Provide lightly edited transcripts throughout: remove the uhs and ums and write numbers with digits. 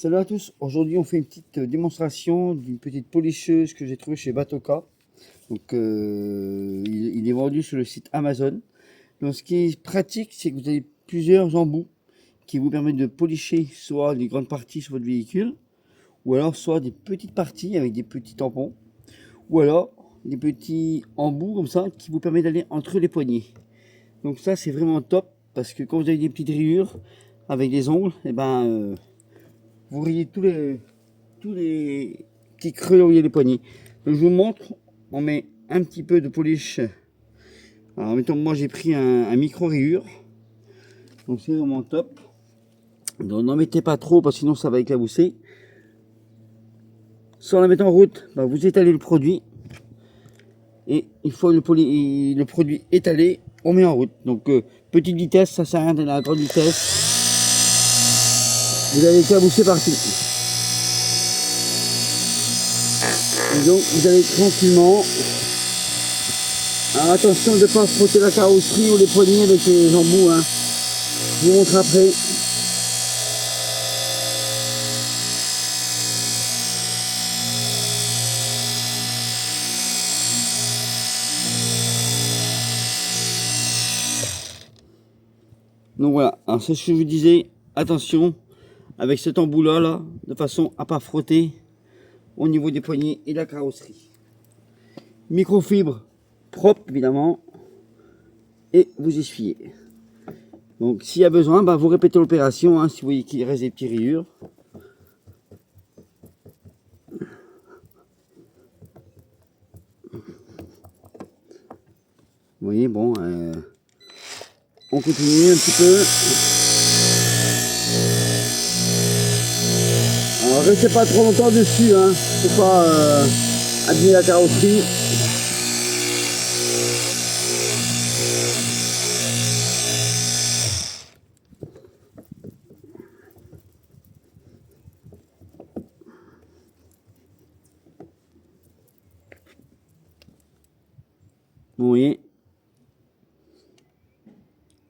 Salut à tous, aujourd'hui on fait une petite démonstration d'une petite polisseuse que j'ai trouvée chez Batoka. Donc il est vendu sur le site Amazon. Donc ce qui est pratique, c'est que vous avez plusieurs embouts qui vous permettent de policher soit les grandes parties sur votre véhicule, ou alors soit des petites parties avec des petits tampons, ou alors des petits embouts comme ça qui vous permettent d'aller entre les poignées. Donc ça c'est vraiment top parce que quand vous avez des petites rayures avec des ongles, et vous rayez tous les petits creux là où il y a les poignées. Donc je vous montre, on met un petit peu de polish. Alors mettons, moi j'ai pris un micro rayure, donc c'est vraiment top. Donc n'en mettez pas trop parce que sinon ça va éclabousser. Sans la mettre en route, vous étalez le produit et une fois le produit étalé, on met en route. Donc petite vitesse, ça sert à rien d'aller à la grande vitesse. Vous allez éclabousser partout. Et donc vous allez tranquillement. Alors attention de ne pas frotter la carrosserie ou les poignées avec les embouts. Hein. Je vous montre après. Donc voilà, alors c'est ce que je vous disais, attention avec cet embout là, de façon à ne pas frotter au niveau des poignées et de la carrosserie. Microfibre propre évidemment, et vous essuyez. Donc s'il y a besoin, vous répétez l'opération, hein, si vous voyez qu'il reste des petites rayures. Vous voyez, bon, on continue un petit peu. Alors restez pas trop longtemps dessus, hein, faut pas abîmer la carrosserie. Vous voyez,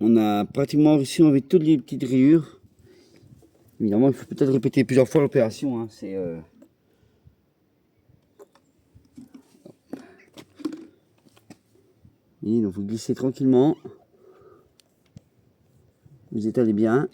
on a pratiquement réussi à enlever toutes les petites rayures. Évidemment, il faut peut-être répéter plusieurs fois l'opération. Hein, c'est et donc vous glissez tranquillement. Vous étalez bien.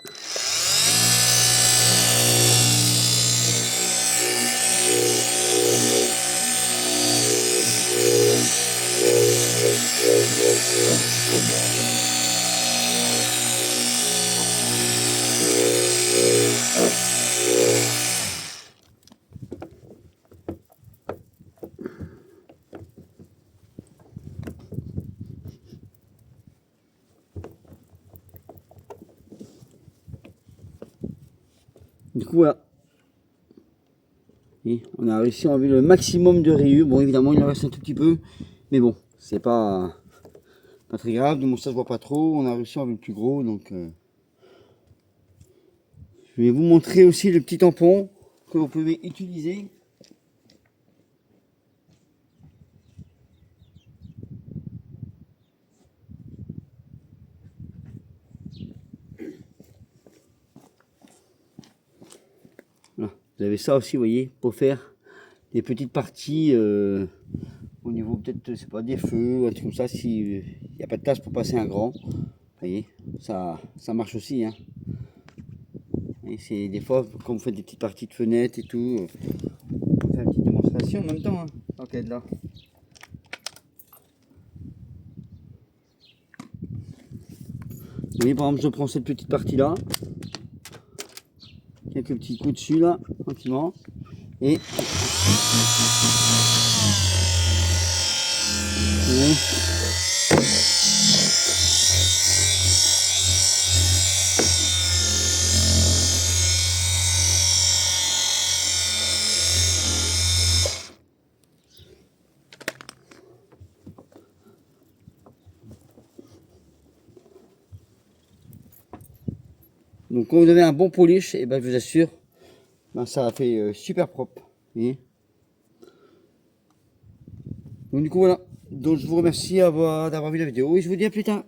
Du coup, voilà. Et on a réussi à enlever le maximum de rayures. Bon, évidemment, il en reste un tout petit peu. Mais bon, c'est pas très grave. Du moins, ça se voit pas trop. On a réussi à enlever le plus gros. Donc, je vais vous montrer aussi le petit tampon que vous pouvez utiliser. Voilà. Vous avez ça aussi, vous voyez, pour faire des petites parties au niveau peut-être, c'est pas des feux, un truc comme ça, s'il n'y a pas de place pour passer un grand. Vous voyez, ça marche aussi. Hein. Et c'est des fois, quand vous faites des petites parties de fenêtres et tout, on peut faire une petite démonstration en même temps, hein, tant qu'à être là. Vous voyez, par exemple, je prends cette petite partie là, quelques petits coups dessus là, tranquillement, et donc quand vous avez un bon polish, et je vous assure, ça a fait super propre. Vous voyez. Donc du coup voilà, donc je vous remercie d'avoir vu la vidéo et je vous dis à plus tard.